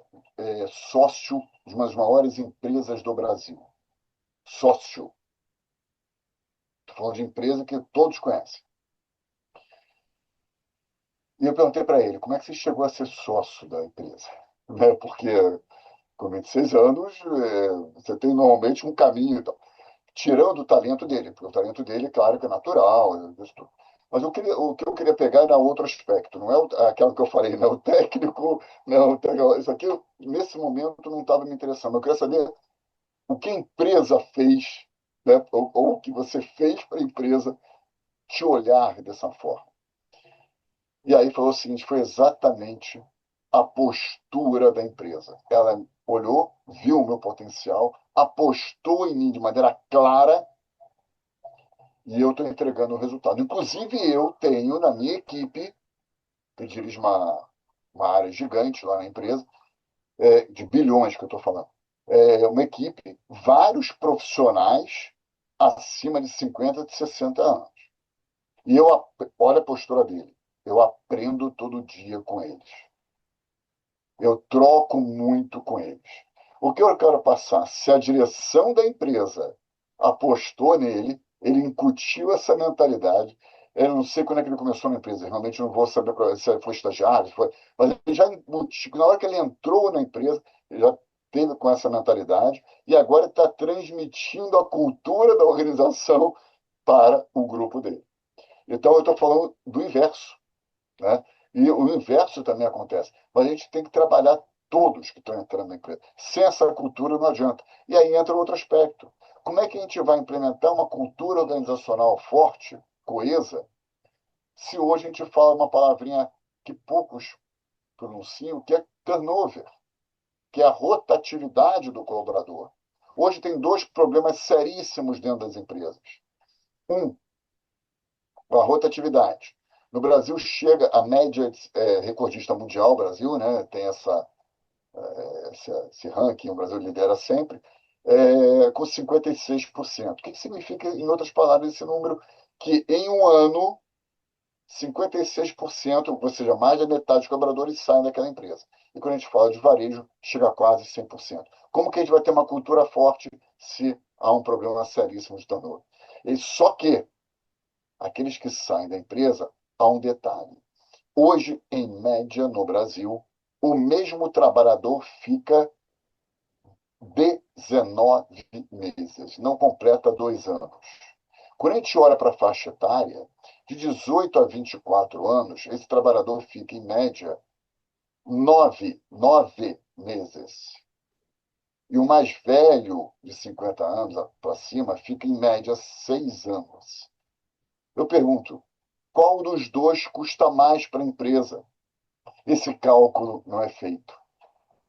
sócio de uma das maiores empresas do Brasil. Sócio. Estou falando de empresa que todos conhecem. E eu perguntei para ele, como é que você chegou a ser sócio da empresa? Né? Porque com 26 anos, você tem normalmente um caminho e tal. Tirando o talento dele, porque o talento dele, claro que é natural, isso tudo. Mas o que eu queria pegar era outro aspecto, não é aquilo que eu falei, né? O técnico, não, isso aqui, nesse momento, não estava me interessando. Eu queria saber o que a empresa fez, né? Ou o que você fez para a empresa te olhar dessa forma. E aí falou o seguinte, foi exatamente a postura da empresa. Ela olhou, viu o meu potencial, apostou em mim de maneira clara e eu estou entregando o resultado. Inclusive, eu tenho na minha equipe, que dirige uma área gigante lá na empresa, de bilhões que eu estou falando, uma equipe, vários profissionais acima de 50, de 60 anos. E olha a postura dele, eu aprendo todo dia com eles. Eu troco muito com eles. O que eu quero passar? Se a direção da empresa apostou nele, ele incutiu essa mentalidade. Eu não sei quando é que ele começou na empresa, realmente não vou saber se foi estagiário, mas ele já incutiu. Na hora que ele entrou na empresa, ele já teve com essa mentalidade e agora está transmitindo a cultura da organização para o grupo dele. Então, eu estou falando do inverso, né? E o inverso também acontece. Mas a gente tem que trabalhar todos que estão entrando na empresa. Sem essa cultura não adianta. E aí entra outro aspecto. Como é que a gente vai implementar uma cultura organizacional forte, coesa, se hoje a gente fala uma palavrinha que poucos pronunciam, que é turnover, que é a rotatividade do colaborador. Hoje tem dois problemas seríssimos dentro das empresas. Um, a rotatividade. No Brasil chega a média recordista mundial, o Brasil, né, tem esse ranking, o Brasil lidera sempre, com 56%. O que significa, em outras palavras, esse número? Que em um ano, 56%, ou seja, mais da metade dos colaboradores saem daquela empresa. E quando a gente fala de varejo, chega a quase 100%. Como que a gente vai ter uma cultura forte se há um problema seríssimo de turnover? E só que aqueles que saem da empresa, há um detalhe. Hoje, em média, no Brasil, o mesmo trabalhador fica 19 meses, não completa 2 anos. Quando a gente olha para a faixa etária, de 18 a 24 anos, esse trabalhador fica, em média, 9 meses. E o mais velho, de 50 anos para cima, fica, em média, 6 anos. Eu pergunto, qual dos dois custa mais para a empresa? Esse cálculo não é feito.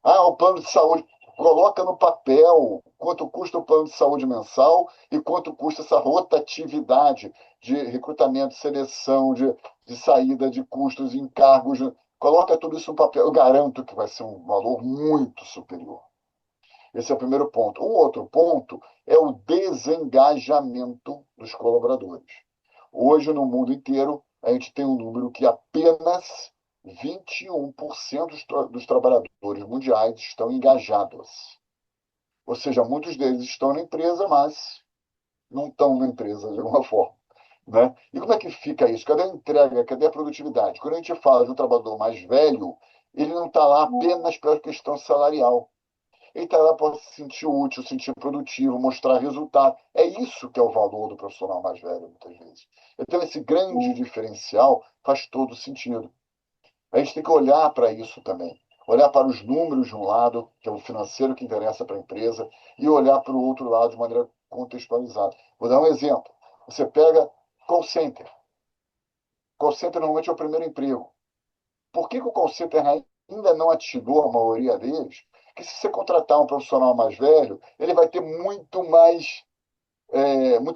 O plano de saúde. Coloca no papel quanto custa o plano de saúde mensal e quanto custa essa rotatividade de recrutamento, seleção, de saída de custos, encargos. Coloca tudo isso no papel. Eu garanto que vai ser um valor muito superior. Esse é o primeiro ponto. Um outro ponto é o desengajamento dos colaboradores. Hoje, no mundo inteiro, a gente tem um número que apenas 21% dos trabalhadores mundiais estão engajados. Ou seja, muitos deles estão na empresa, mas não estão na empresa de alguma forma. né? E como é que fica isso? Cadê a entrega? Cadê a produtividade? Quando a gente fala de um trabalhador mais velho, ele não está lá apenas pela questão salarial. Ele está lá para se sentir útil, se sentir produtivo, mostrar resultado. É isso que é o valor do profissional mais velho, muitas vezes. Então, esse grande diferencial faz todo sentido. A gente tem que olhar para isso também. Olhar para os números de um lado, que é o financeiro que interessa para a empresa, e olhar para o outro lado de maneira contextualizada. Vou dar um exemplo. Você pega call center. Call center normalmente é o primeiro emprego. Por que o call center ainda não ativou a maioria deles? Que se você contratar um profissional mais velho, ele vai ter muito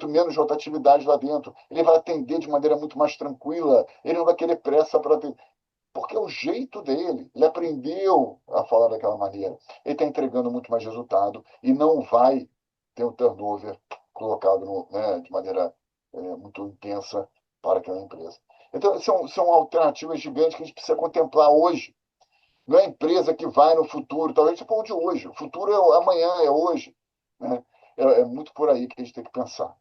menos rotatividade lá dentro. Ele vai atender de maneira muito mais tranquila. Ele não vai querer pressa para atender. Porque é o jeito dele. Ele aprendeu a falar daquela maneira. Ele está entregando muito mais resultado e não vai ter um turnover colocado né, de maneira muito intensa para aquela empresa. Então, são alternativas gigantes que a gente precisa contemplar hoje. Não é a empresa que vai no futuro, talvez seja o de hoje. O futuro é amanhã, é hoje. Né? É muito por aí que a gente tem que pensar.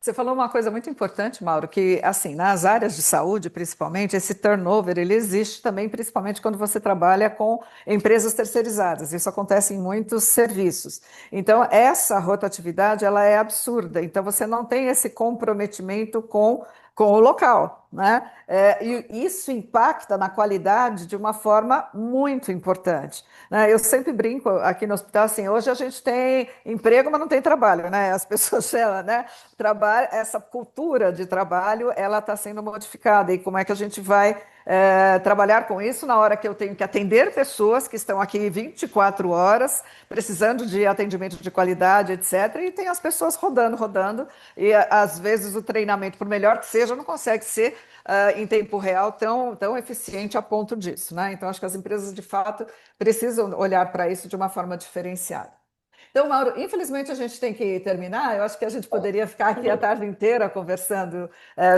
Você falou uma coisa muito importante, Mauro, que assim, nas áreas de saúde, principalmente, esse turnover, ele existe também, principalmente quando você trabalha com empresas terceirizadas. Isso acontece em muitos serviços. Então, essa rotatividade, ela é absurda. Então, você não tem esse comprometimento com o local, né? E isso impacta na qualidade de uma forma muito importante, né? Eu sempre brinco aqui no hospital assim, hoje a gente tem emprego, mas não tem trabalho, né? As pessoas, né? Trabalho, essa cultura de trabalho, ela está sendo modificada. E como é que a gente vai trabalhar com isso na hora que eu tenho que atender pessoas que estão aqui 24 horas, precisando de atendimento de qualidade, etc. E tem as pessoas rodando, rodando, e às vezes o treinamento, por melhor que seja, não consegue ser em tempo real tão eficiente a ponto disso, né? Então, acho que as empresas, de fato, precisam olhar para isso de uma forma diferenciada. Então, Mauro, infelizmente a gente tem que terminar. Eu acho que a gente poderia ficar aqui a tarde inteira conversando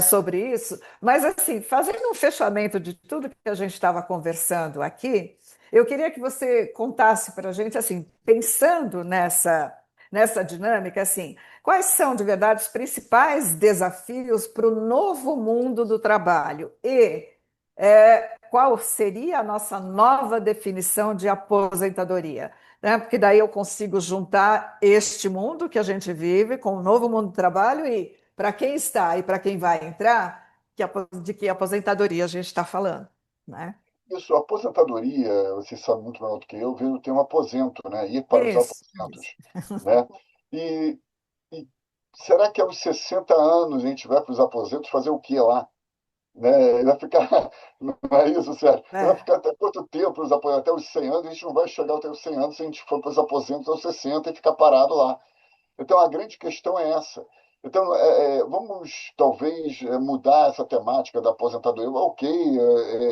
sobre isso, mas assim, fazendo um fechamento de tudo que a gente estava conversando aqui, eu queria que você contasse para a gente, assim, pensando nessa dinâmica, assim, quais são de verdade os principais desafios para o novo mundo do trabalho e qual seria a nossa nova definição de aposentadoria? Né? Porque daí eu consigo juntar este mundo que a gente vive com o novo mundo do trabalho e para quem está e para quem vai entrar, de que aposentadoria a gente está falando, né? Isso, a aposentadoria, você sabe muito melhor do que eu, veio ter um aposento, né? Ir para os Isso. aposentos, né? E, e será que aos 60 anos a gente vai para os aposentos fazer o que lá? Né? Ele vai ficar, não é isso, sério? Ele vai É. ficar até quanto tempo os aposentos? Até os 100 anos, a gente não vai chegar até os 100 anos se a gente for para os aposentos aos 60 e ficar parado lá. Então, a grande questão é essa. Então, vamos talvez mudar essa temática da aposentadoria. Ok,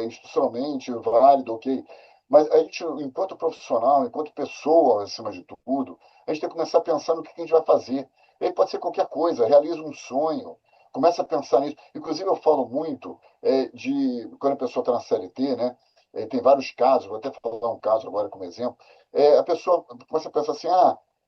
institucionalmente válido, ok. Mas a gente, enquanto profissional, enquanto pessoa, acima de tudo, a gente tem que começar a pensar no que a gente vai fazer. E aí pode ser qualquer coisa, realiza um sonho, começa a pensar nisso. Inclusive, eu falo muito de quando a pessoa está na CLT, né? Tem vários casos, vou até falar um caso agora como exemplo. A pessoa começa a pensar assim,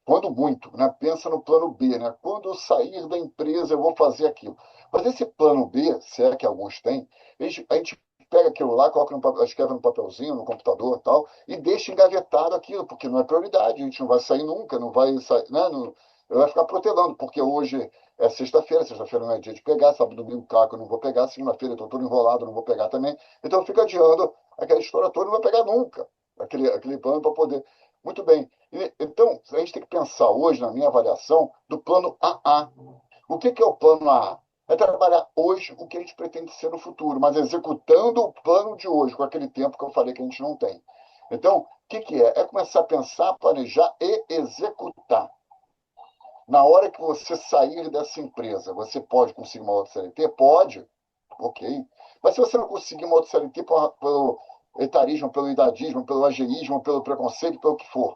quando muito, né? Pensa no plano B, né? Quando eu sair da empresa, eu vou fazer aquilo. Mas esse plano B, se é que alguns têm, a gente pega aquilo lá, coloca no papel, escreve no papelzinho, no computador e tal, e deixa engavetado aquilo, porque não é prioridade, a gente não vai sair nunca, não vai sair, né? Não, vai ficar protelando, porque hoje é sexta-feira não é dia de pegar, sábado, domingo, claro que eu não vou pegar, segunda-feira eu estou todo enrolado, não vou pegar também. Então fica adiando aquela história toda, não vai pegar nunca aquele plano para poder. Muito bem. Então, a gente tem que pensar hoje, na minha avaliação, do plano AA. O que é o plano AA? É trabalhar hoje o que a gente pretende ser no futuro, mas executando o plano de hoje, com aquele tempo que eu falei que a gente não tem. Então, o que é? É começar a pensar, planejar e executar. Na hora que você sair dessa empresa, você pode conseguir uma outra CLT? Pode. Ok. Mas se você não conseguir uma outra CLT pelo etarismo, pelo idadismo, pelo ageísmo, pelo preconceito, pelo que for,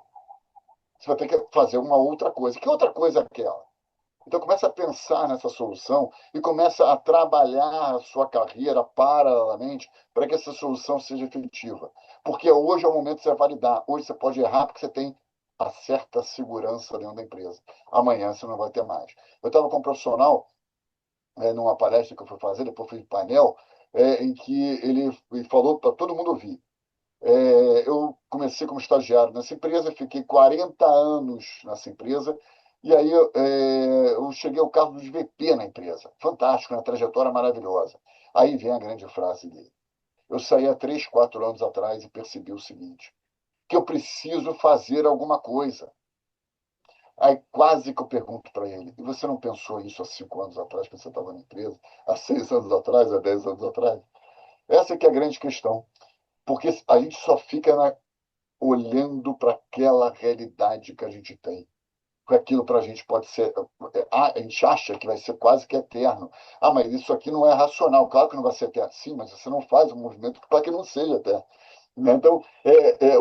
você vai ter que fazer uma outra coisa. Que outra coisa é aquela? Então começa a pensar nessa solução e começa a trabalhar a sua carreira paralelamente para que essa solução seja efetiva. Porque hoje é o momento de você validar. Hoje você pode errar porque você tem a certa segurança dentro da empresa. Amanhã você não vai ter mais. Eu estava com um profissional numa palestra que eu fui fazer, depois fui de painel, em que ele falou para todo mundo ouvir. Eu comecei como estagiário nessa empresa, fiquei 40 anos nessa empresa, e aí eu cheguei ao cargo de VP na empresa. Fantástico, uma trajetória maravilhosa. Aí vem a grande frase dele. Eu saí há 3, 4 anos atrás e percebi o seguinte, que eu preciso fazer alguma coisa. Aí quase que eu pergunto para ele, e você não pensou isso há 5 anos atrás, quando você estava na empresa? Há 6 anos atrás, há 10 anos atrás? Essa que é a grande questão. Porque a gente só fica olhando para aquela realidade que a gente tem. Porque aquilo para a gente pode ser. A gente acha que vai ser quase que eterno. Ah, mas isso aqui não é racional. Claro que não vai ser eterno. Sim, mas você não faz um movimento para que não seja eterno. Né? Então,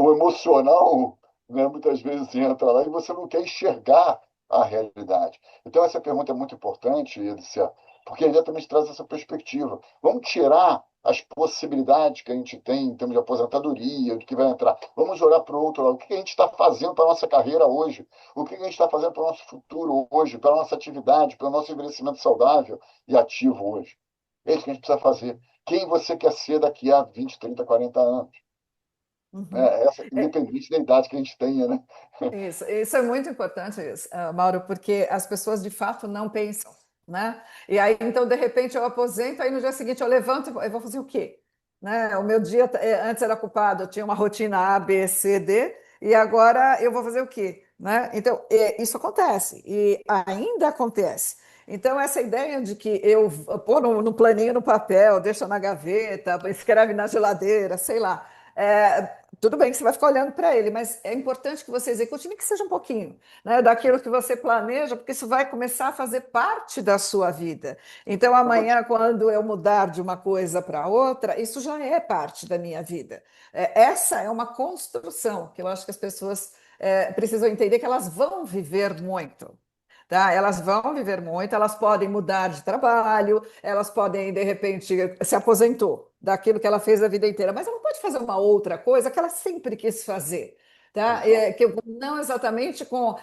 o emocional, né, muitas vezes entra lá e você não quer enxergar a realidade. Então, essa pergunta é muito importante, Edicé, porque exatamente traz essa perspectiva. Vamos tirar as possibilidades que a gente tem em termos de aposentadoria, do que vai entrar. Vamos olhar para o outro lado. O que a gente está fazendo para a nossa carreira hoje? O que a gente está fazendo para o nosso futuro hoje? Para a nossa atividade, para o nosso envelhecimento saudável e ativo hoje? É isso que a gente precisa fazer. Quem você quer ser daqui a 20, 30, 40 anos? Uhum. Independente da idade que a gente tenha, né? Isso é muito importante, isso, Mauro, porque as pessoas de fato não pensam, né? E aí, então, de repente, eu aposento, aí no dia seguinte eu levanto e eu vou fazer o quê? Né? O meu dia antes era ocupado, eu tinha uma rotina A, B, C, D, e agora eu vou fazer o quê? Né? Então, isso acontece, e ainda acontece. Então, essa ideia de que eu pôr no planinho no papel, deixa na gaveta, escreve na geladeira, sei lá. Tudo bem que você vai ficar olhando para ele, mas é importante que você execute, nem que seja um pouquinho, né, daquilo que você planeja, porque isso vai começar a fazer parte da sua vida. Então, Eu vou amanhã, quando eu mudar de uma coisa para outra, isso já é parte da minha vida. Essa é uma construção que eu acho que as pessoas precisam entender que elas vão viver muito. Tá? Elas vão viver muito, elas podem mudar de trabalho, elas podem, de repente, se aposentou daquilo que ela fez a vida inteira, mas ela pode fazer uma outra coisa que ela sempre quis fazer. Tá? Exato. Não exatamente com,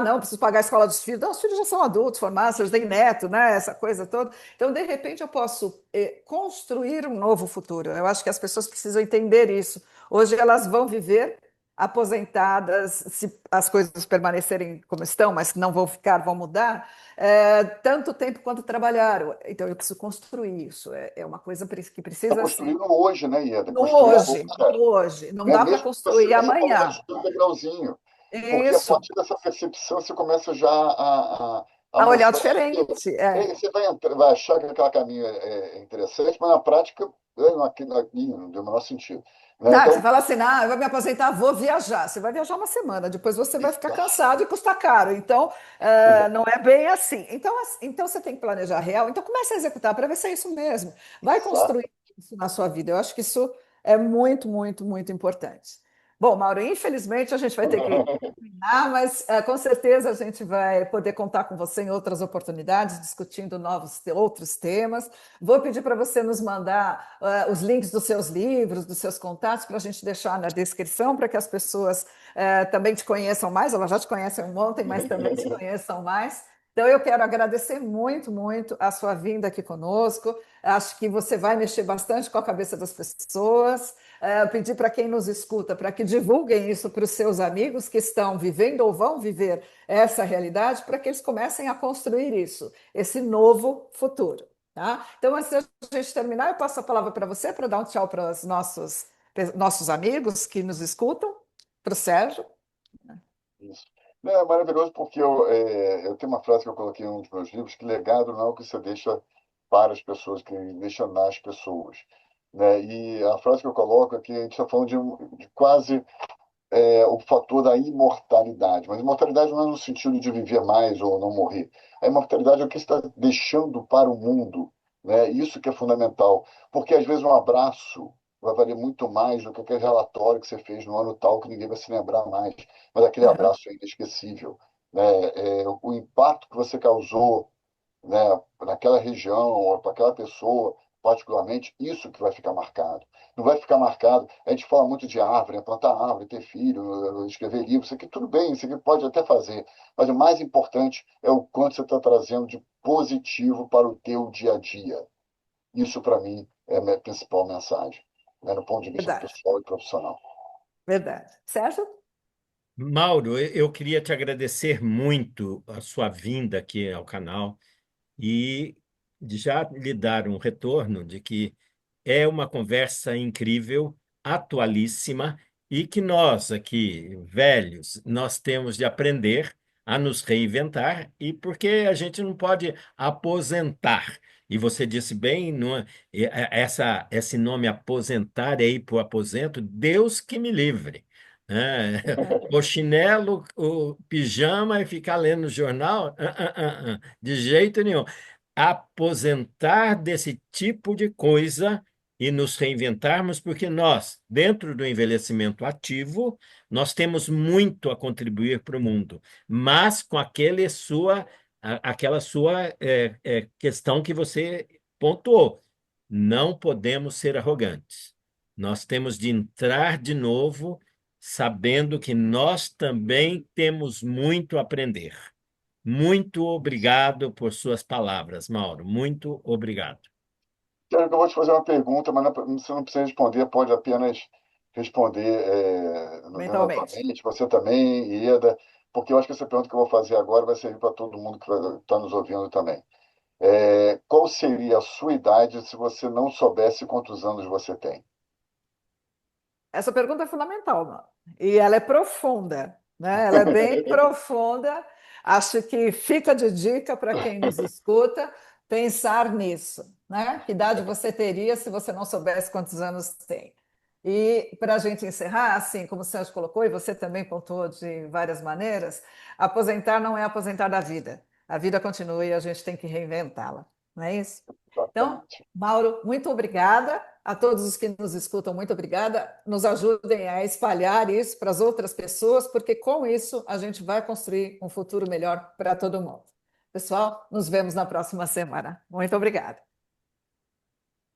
não, preciso pagar a escola dos filhos. Não, os filhos já são adultos, formados, eles têm neto, né? Essa coisa toda. Então, de repente, eu posso construir um novo futuro. Eu acho que as pessoas precisam entender isso. Hoje elas vão viver aposentadas, se as coisas permanecerem como estão, mas não vão ficar, vão mudar, tanto tempo quanto trabalharam. Então, eu preciso construir isso. É uma coisa que Está precisa ser construindo hoje, né, Ieda? no Construir hoje, agora. no hoje. Não Né? dá para Mesmo que você construir você começa amanhã. de um degrauzinho. Porque a Isso, partir dessa percepção você começa já a a olhar mostrar. diferente. Você vai achar que aquele caminho é interessante, mas na prática não tem o menor sentido. Né? Não, você Então, fala assim, eu vou me aposentar, vou viajar. Você vai viajar uma semana, depois você vai ficar cansado e custa caro. Então, não é bem assim. Então, você tem que planejar real. Então, comece a executar para ver se é isso mesmo. Vai exato. construir isso na sua vida. Eu acho que isso é muito, muito, muito importante. Bom, Mauro, infelizmente a gente vai ter que terminar, mas com certeza a gente vai poder contar com você em outras oportunidades, discutindo outros temas. Vou pedir para você nos mandar os links dos seus livros, dos seus contatos, para a gente deixar na descrição, para que as pessoas também te conheçam mais. Elas já te conhecem ontem, mas também te conheçam mais. Então, eu quero agradecer muito, muito a sua vinda aqui conosco. Acho que você vai mexer bastante com a cabeça das pessoas. Pedir para quem nos escuta para que divulguem isso para os seus amigos que estão vivendo ou vão viver essa realidade, para que eles comecem a construir isso, esse novo futuro. Tá? Então, antes da gente terminar, eu passo a palavra para você para dar um tchau para os nossos amigos que nos escutam, para o Sérgio. Isso. Não, é maravilhoso porque eu tenho uma frase que eu coloquei em um dos meus livros, que legado não é o que você deixa para as pessoas, que deixa nas pessoas. Né? E a frase que eu coloco é que a gente está falando de quase o fator da imortalidade. Mas imortalidade não é no sentido de viver mais ou não morrer. A imortalidade é o que está deixando para o mundo. Né? Isso que é fundamental. Porque às vezes um abraço vai valer muito mais do que aquele relatório que você fez no ano tal, que ninguém vai se lembrar mais. Mas aquele Uhum. abraço é inesquecível. Né? O impacto que você causou, né, naquela região, ou para aquela pessoa, particularmente, isso que vai ficar marcado. Não vai ficar marcado. A gente fala muito de árvore, né? Plantar árvore, ter filho, escrever livro, isso aqui tudo bem, isso aqui pode até fazer. Mas o mais importante é o quanto você está trazendo de positivo para o teu dia a dia. Isso, para mim, é a minha principal mensagem, né? No ponto de vista Verdade, pessoal e profissional. verdade. Sérgio? Mauro, eu queria te agradecer muito a sua vinda aqui ao canal e já lhe dar um retorno de que é uma conversa incrível, atualíssima, e que nós aqui, velhos, nós temos de aprender a nos reinventar, e porque a gente não pode aposentar. E você disse bem, esse nome aposentar é ir para o aposento, Deus que me livre. Né? O chinelo, o pijama e ficar lendo o jornal, de jeito nenhum. Aposentar desse tipo de coisa e nos reinventarmos, porque nós, dentro do envelhecimento ativo, nós temos muito a contribuir para o mundo, mas com aquela sua questão que você pontuou. Não podemos ser arrogantes. Nós temos de entrar de novo, sabendo que nós também temos muito a aprender. Muito obrigado por suas palavras, Mauro. Muito obrigado. Tiago, eu vou te fazer uma pergunta, mas você não precisa responder, pode apenas responder na tua Mentalmente. mente, você também, Ieda, porque eu acho que essa pergunta que eu vou fazer agora vai servir para todo mundo que está nos ouvindo também. Qual seria a sua idade se você não soubesse quantos anos você tem? Essa pergunta é fundamental, Mauro. E ela é profunda, né? Ela é bem profunda. Acho que fica de dica para quem nos escuta pensar nisso, né? Que idade você teria se você não soubesse quantos anos tem? E para a gente encerrar, assim como o Sérgio colocou, e você também pontuou de várias maneiras, aposentar não é aposentar da vida. A vida continua e a gente tem que reinventá-la, não é isso? Então, Exatamente. Mauro, muito obrigada. A todos os que nos escutam, muito obrigada. Nos ajudem a espalhar isso para as outras pessoas, porque com isso a gente vai construir um futuro melhor para todo mundo. Pessoal, nos vemos na próxima semana. Muito obrigada.